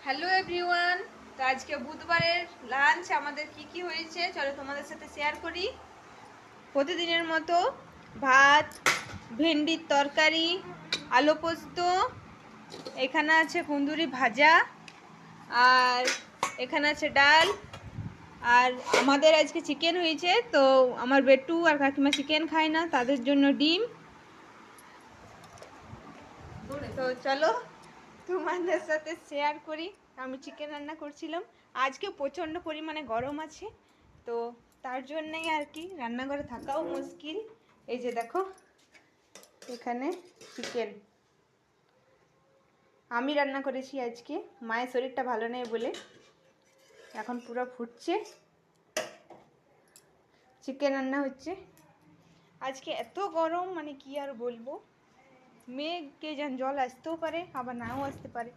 Hello everyone. তো আজকে বুধবারের লাঞ্চ আমাদের কি হয়েছে চলো তোমাদের সাথে শেয়ার করি। প্রতিদিনের মতো ভাত, ভেন্ডির তরকারি, আলু পোস্ত, এখানে আছে কুন্দুরি ভাজা, আর এখানে আছে ডাল। আর আমাদের আজকে চিকেন হয়েছে, তো আমার বেটু আর কাকিমা চিকেন খায় না, তাদের জন্য ডিম। তো চলো তোমাদের সাথে শেয়ার করি। আমি চিকেন রান্না করছিলাম। আজকে প্রচণ্ড পরিমাণে গরম আছে, তো তার জন্যই আর কি রান্নাঘরে থাকাও মুশকিল। এই যে দেখো, এখানে চিকেন আমি রান্না করেছি আজকে। মায়ের শরীরটা ভালো নেই বলে এখন পুরো ফুটছে, চিকেন রান্না হচ্ছে। আজকে এত গরম, মানে কি আর বলবো। মেঘ কে যেন জল আসতেও পারে, আবার নাও আসতে পারে।